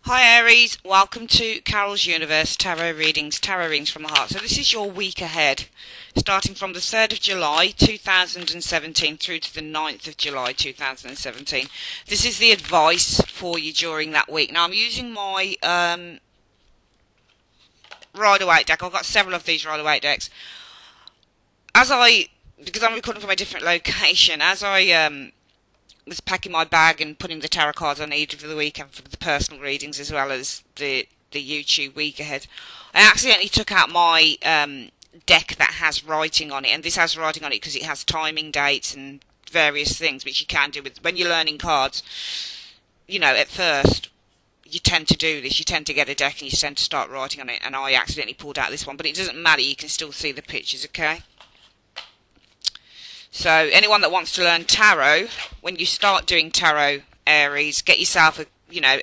Hi Aries, welcome to Carol's Universe Tarot Readings from the Heart. So this is your week ahead, starting from the 3rd of July 2017 through to the 9th of July 2017. This is the advice for you during that week. Now I'm using my Rider-Waite deck. I've got several of these Rider-Waite decks. Because I'm recording from a different location, as I was packing my bag and putting the tarot cards I needed for the week and for the personal readings as well as the YouTube week ahead, I accidentally took out my deck that has writing on it, and this has writing on it because it has timing dates and various things which you can do with when you're learning cards. You know, at first you tend to do this, you tend to get a deck and you tend to start writing on it, and I accidentally pulled out this one, but it doesn't matter, you can still see the pictures, okay? So anyone that wants to learn tarot, when you start doing tarot, Aries, get yourself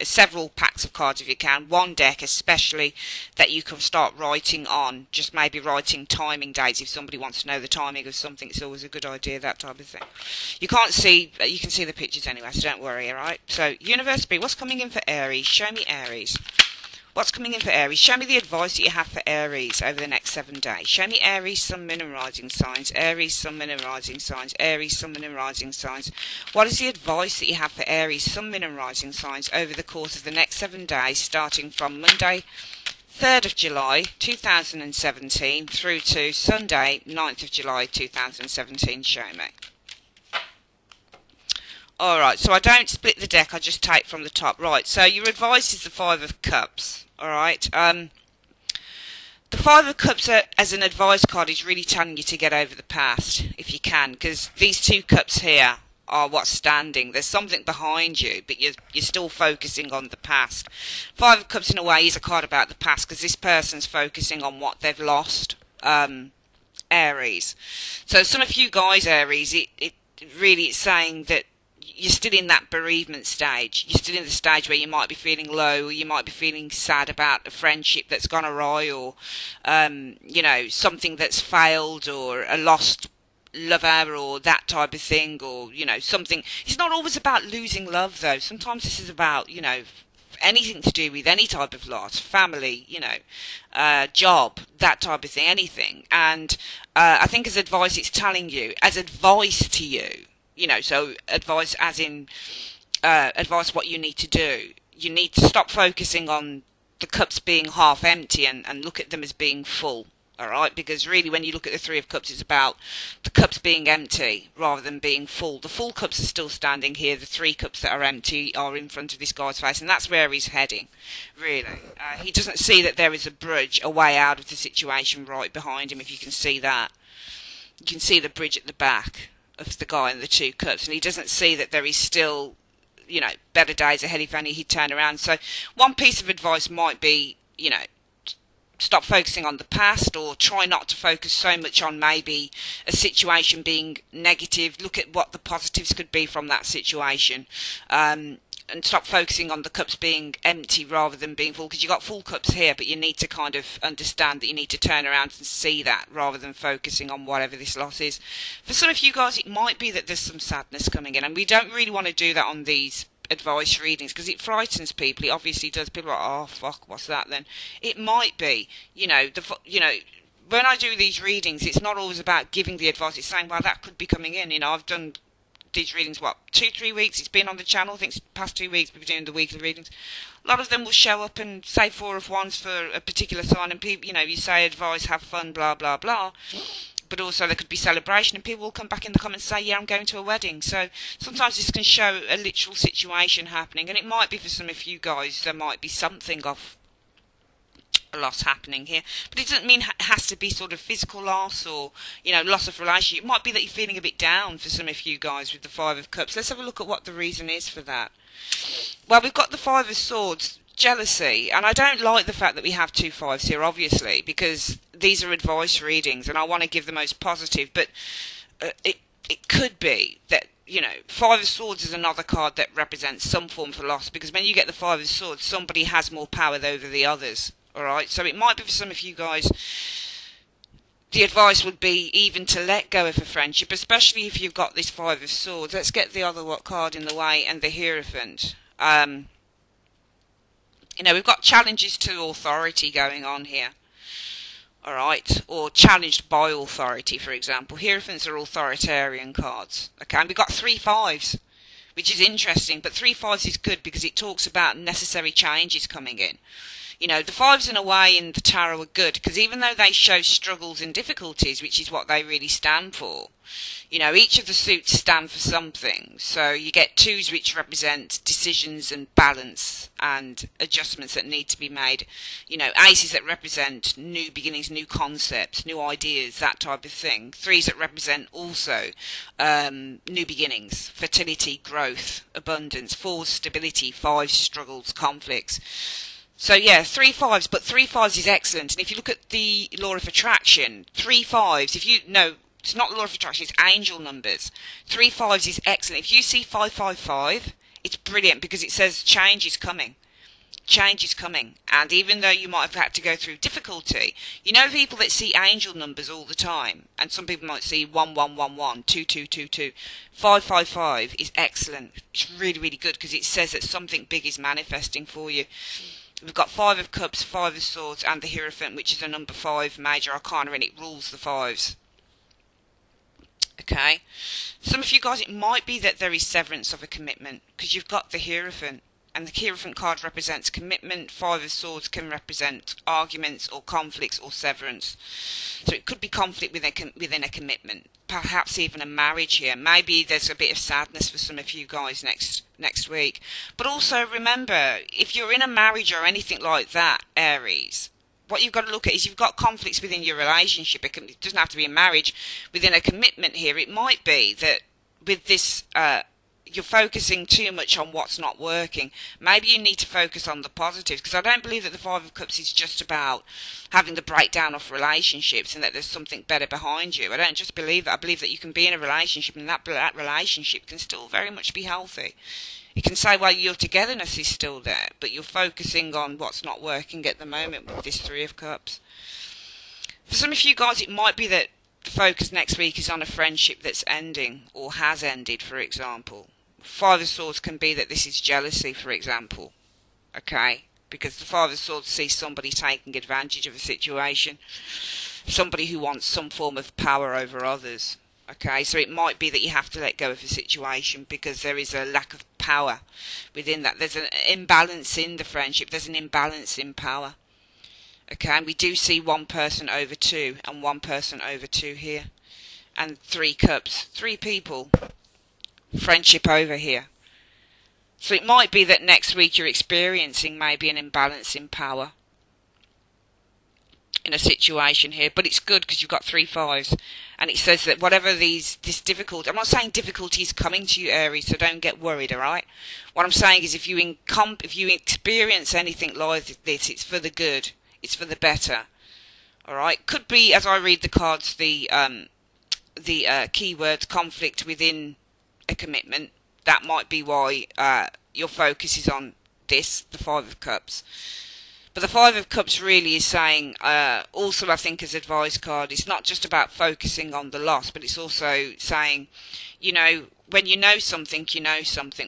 several packs of cards if you can, one deck especially that you can start writing on, just maybe writing timing dates. If somebody wants to know the timing of something, it's always a good idea, that type of thing. You can see the pictures anyway, so don't worry, alright? So Universe B, what's coming in for Aries? Show me Aries. What's coming in for Aries? Show me the advice that you have for Aries over the next 7 days. Show me Aries, Sun, Moon and Rising signs. Aries, Sun, Moon and Rising signs. Aries, Sun, Moon and Rising signs. What is the advice that you have for Aries, Sun, Moon and Rising signs over the course of the next 7 days, starting from Monday, 3rd of July 2017 through to Sunday, 9th of July 2017? Show me. Alright, so I don't split the deck, I just take from the top. Right, so your advice is the Five of Cups. Alright, the Five of Cups as an advice card is really telling you to get over the past, if you can, because these two cups here are what's standing. There's something behind you, but you're still focusing on the past. Five of Cups in a way is a card about the past, because this person's focusing on what they've lost, Aries. So some of you guys, Aries, it really is saying that you're still in that bereavement stage. You're still in the stage where you might be feeling low, or you might be feeling sad about a friendship that's gone awry, or something that's failed, or a lost lover, or that type of thing, or something. It's not always about losing love, though. Sometimes this is about anything to do with any type of loss, family, job, that type of thing, anything. And I think as advice, it's telling you, as advice to you. So advice as in advice what you need to do. You need to stop focusing on the cups being half empty and look at them as being full, alright? Because really when you look at the Three of Cups, it's about the cups being empty rather than being full. The full cups are still standing here. The three cups that are empty are in front of this guy's face, and that's where he's heading, really. He doesn't see that there is a bridge, a way out of the situation right behind him, if you can see that. You can see the bridge at the back of the guy in the two cups, and he doesn't see that there is still, better days ahead if only he'd turn around. So one piece of advice might be, stop focusing on the past, or try not to focus so much on maybe a situation being negative. Look at what the positives could be from that situation, and stop focusing on the cups being empty rather than being full, because you've got full cups here, but you need to kind of understand that you need to turn around and see that rather than focusing on whatever this loss is. For some of you guys, it might be that there's some sadness coming in, and we don't really want to do that on these advice readings because it frightens people. It obviously does. People are like, oh fuck, what's that then? It might be, when I do these readings, it's not always about giving the advice. It's saying, well, that could be coming in. I've done these readings, 2-3 weeks it's been on the channel. I think it's past 2 weeks we've been doing the weekly readings. A lot of them will show up and say Four of Wands for a particular sign, and people, you say advice, have fun, blah blah blah, but also there could be celebration, and people will come back in the comments and say, yeah, I'm going to a wedding. So sometimes this can show a literal situation happening, and it might be for some of you guys there might be something of a loss happening here, but it doesn't mean it has to be sort of physical loss or loss of relationship. It might be that you're feeling a bit down for some of you guys with the Five of Cups. Let's have a look at what the reason is for that. Well, we've got the Five of Swords, jealousy, and I don't like the fact that we have two fives here, obviously, because these are advice readings and I want to give the most positive, but it could be that Five of Swords is another card that represents some form of loss, because when you get the Five of Swords, somebody has more power over the others. Alright, so it might be for some of you guys, the advice would be even to let go of a friendship, especially if you've got this Five of Swords. Let's get the other card in the way, and the Hierophant. You know, we've got challenges to authority going on here. Alright, or challenged by authority, for example. Hierophants are authoritarian cards. Okay, and we've got 3 5s, which is interesting, but 3 5s is good because it talks about necessary changes coming in. You know, the 5s in a way in the tarot are good because even though they show struggles and difficulties, which is what they really stand for, you know, each of the suits stand for something. So you get 2s which represent decisions and balance and adjustments that need to be made. You know, aces that represent new beginnings, new concepts, new ideas, that type of thing. 3s that represent also new beginnings, fertility, growth, abundance. 4s, stability. 5s, struggles, conflicts. So yeah, 3 5s, but 3 5s is excellent. And if you look at the law of attraction, 3 5s, if you know, it's not the law of attraction, it's angel numbers. 3 5s is excellent. If you see 555, it's brilliant because it says change is coming. Change is coming. And even though you might have had to go through difficulty, you know people that see angel numbers all the time, and some people might see 1111, 2222. 555 is excellent. It's really, really good because it says that something big is manifesting for you. We've got 5 of Cups, 5 of Swords, and the Hierophant, which is a number 5 major arcana, and it rules the 5s. Okay? Some of you guys, it might be that there is severance of a commitment, because you've got the Hierophant, and the Hierophant card represents commitment. 5 of Swords can represent arguments or conflicts or severance. So it could be conflict within a commitment, perhaps even a marriage here. Maybe there's a bit of sadness for some of you guys next week. But also remember, if you're in a marriage or anything like that, Aries, what you've got to look at is you've got conflicts within your relationship. It doesn't have to be a marriage. Within a commitment here, it might be that with this you're focusing too much on what's not working. Maybe you need to focus on the positives, because I don't believe that the 5 of Cups is just about having the breakdown of relationships and that there's something better behind you. I don't just believe that. I believe that you can be in a relationship and that relationship can still very much be healthy. You can say, well, your togetherness is still there, but you're focusing on what's not working at the moment with this 3 of Cups. For some of you guys, it might be that the focus next week is on a friendship that's ending or has ended, for example. 5 of Swords can be that this is jealousy, for example. Okay? Because the 5 of Swords sees somebody taking advantage of a situation. Somebody who wants some form of power over others. Okay? So it might be that you have to let go of a situation because there is a lack of power within that. There's an imbalance in the friendship. There's an imbalance in power. Okay? And we do see 1 person over 2 and 1 person over 2 here. And 3 cups. 3 people. Friendship over here. So it might be that next week you're experiencing maybe an imbalance in power in a situation here, but it's good because you've got 3 5s, and it says that whatever this difficulty, I'm not saying difficulty is coming to you, Aries, so don't get worried, alright? What I'm saying is if you experience anything like this, it's for the good, it's for the better, alright? Could be, as I read the cards, the keywords conflict within a commitment. That might be why your focus is on this, the 5 of Cups. But the 5 of Cups really is saying, also I think as advice card, it's not just about focusing on the loss, but it's also saying, you know, when you know something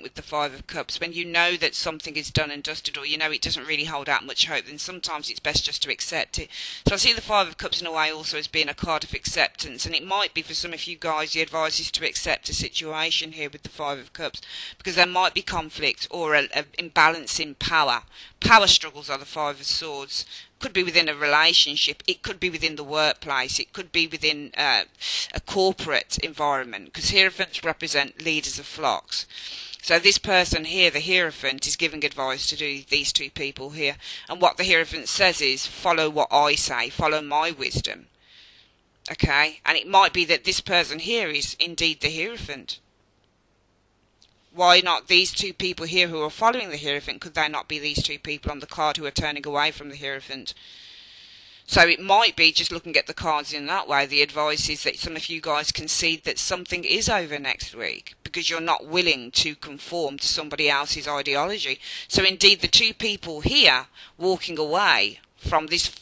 with the 5 of Cups. When you know that something is done and dusted, or you know it doesn't really hold out much hope, then sometimes it's best just to accept it. So I see the 5 of Cups in a way also as being a card of acceptance, and it might be for some of you guys the advice is to accept a situation here with the 5 of Cups, because there might be conflict or an imbalance in power. Power struggles are the 5 of Swords. Could be within a relationship, it could be within the workplace, it could be within a corporate environment, because Hierophants represent leaders of flocks. So this person here, the Hierophant, is giving advice to do these 2 people here, and what the Hierophant says is, follow what I say, follow my wisdom. Okay, and it might be that this person here is indeed the Hierophant. Why not these 2 people here who are following the Hierophant? Could they not be these 2 people on the card who are turning away from the Hierophant? So it might be, just looking at the cards in that way, the advice is that some of you guys concede that something is over next week because you're not willing to conform to somebody else's ideology. So indeed the 2 people here walking away from this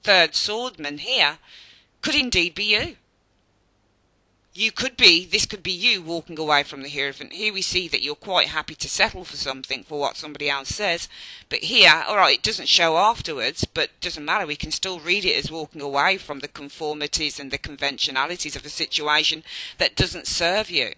3rd swordsman here could indeed be you. This could be you walking away from the Hierophant. Here we see that you're quite happy to settle for something, for what somebody else says. But here, alright, it doesn't show afterwards, but doesn't matter. We can still read it as walking away from the conformities and the conventionalities of a situation that doesn't serve you.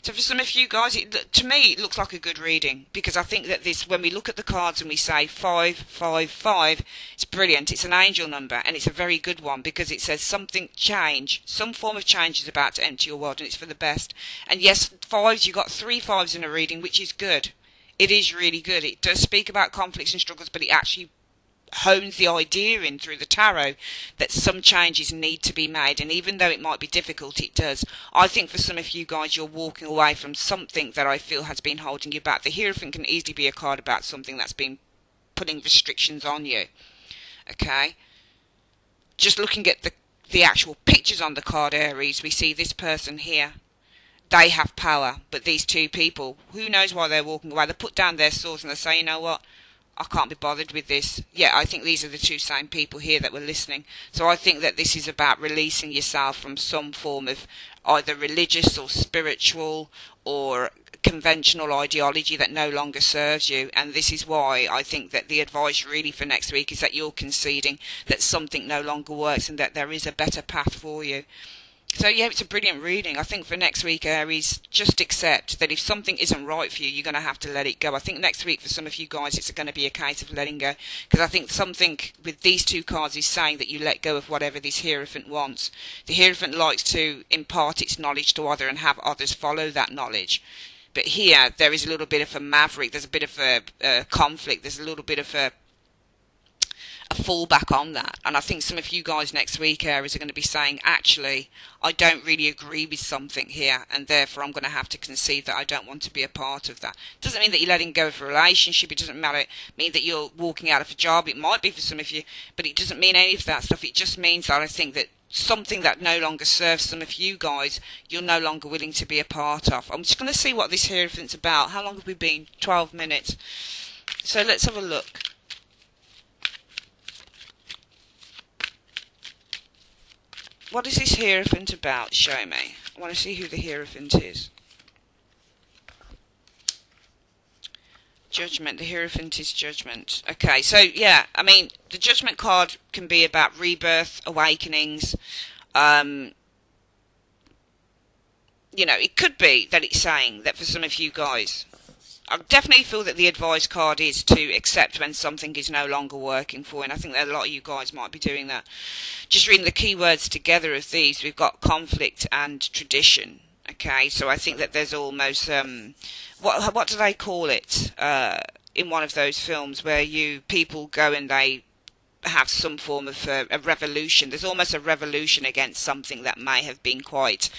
So for some of you guys, to me, it looks like a good reading, because I think that this, when we look at the cards and we say 555, it's brilliant. It's an angel number, and it's a very good one, because it says something change, some form of change is about to enter your world, and it's for the best. And yes, fives, you got 3 5s in a reading, which is good. It is really good. It does speak about conflicts and struggles, but it actually hones the idea in through the tarot that some changes need to be made, and even though it might be difficult, it does. I think for some of you guys, you're walking away from something that I feel has been holding you back. The Hierophant can easily be a card about something that's been putting restrictions on you. Okay, just looking at the actual pictures on the card, Aries, we see this person here. They have power, but these two people, who knows why they're walking away? They put down their swords and they say, you know what, I can't be bothered with this. Yeah, I think these are the two same people here that were listening. So I think that this is about releasing yourself from some form of either religious or spiritual or conventional ideology that no longer serves you. And this is why I think that the advice really for next week is that you're conceding that something no longer works and that there is a better path for you. So yeah, it's a brilliant reading. I think for next week, Aries, just accept that if something isn't right for you, you're going to have to let it go. I think next week for some of you guys, it's going to be a case of letting go. Because I think something with these two cards is saying that you let go of whatever this Hierophant wants. The Hierophant likes to impart its knowledge to others and have others follow that knowledge. But here, there is a little bit of a maverick. There's a bit of a conflict. There's a little bit of a fallback on that. And I think some of you guys next week, Aries, are going to be saying, actually, I don't really agree with something here, and therefore I'm going to have to concede that I don't want to be a part of that. It doesn't mean that you're letting go of a relationship. It doesn't mean that you're walking out of a job. It might be for some of you, but it doesn't mean any of that stuff. It just means that I think that something that no longer serves some of you guys, you're no longer willing to be a part of. I'm just going to see what this Hierophant's about. How long have we been? 12 minutes. So let's have a look. What is this Hierophant about? Show me. I want to see who the Hierophant is. Judgment. The Hierophant is judgment. Okay, so yeah, I mean, the Judgment card can be about rebirth, awakenings. You know, it could be that it's saying that for some of you guys, I definitely feel that the advice card is to accept when something is no longer working for you, and I think that a lot of you guys might be doing that. Just reading the keywords together of these, we've got conflict and tradition. Okay, so I think that there's almost what do they call it in one of those films where people go and they have some form of a revolution. There's almost a revolution against something that may have been quite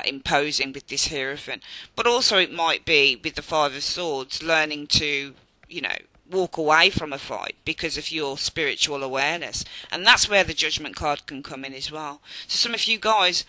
imposing with this Hierophant. But also it might be with the Five of Swords, learning to, you know, walk away from a fight because of your spiritual awareness. And that's where the Judgment card can come in as well. So some of you guys,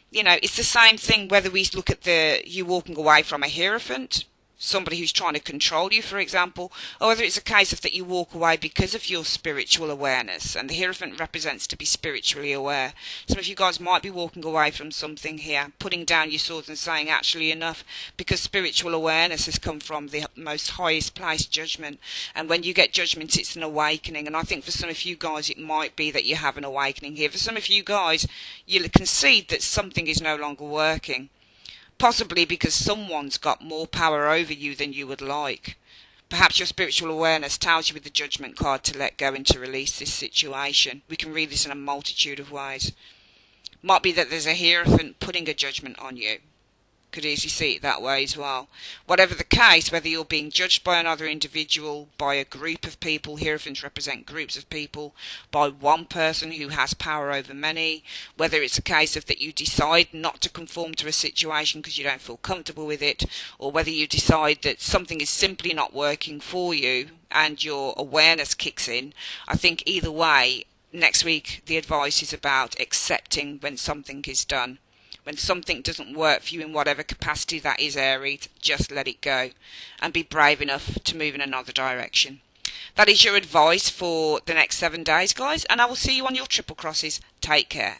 you know, it's the same thing whether we look at you walking away from a Hierophant, somebody who's trying to control you, for example, or whether it's a case of that you walk away because of your spiritual awareness, and the Hierophant represents to be spiritually aware. Some of you guys might be walking away from something here, putting down your swords and saying, actually enough, because spiritual awareness has come from the most highest place, judgment, and when you get judgment, it's an awakening. And I think for some of you guys, it might be that you have an awakening here. For some of you guys, you'll concede that something is no longer working. Possibly because someone's got more power over you than you would like. Perhaps your spiritual awareness tells you with the Judgment card to let go and to release this situation. We can read this in a multitude of ways. Might be that there's a Hierophant putting a judgment on you. Could easily see it that way as well. Whatever the case, whether you're being judged by another individual, by a group of people, Hierophants represent groups of people, by one person who has power over many, whether it's a case of that you decide not to conform to a situation because you don't feel comfortable with it, or whether you decide that something is simply not working for you and your awareness kicks in. I think either way, next week the advice is about accepting when something is done. When something doesn't work for you in whatever capacity that is, Aries, just let it go and be brave enough to move in another direction. That is your advice for the next 7 days, guys, and I will see you on your triple crosses. Take care.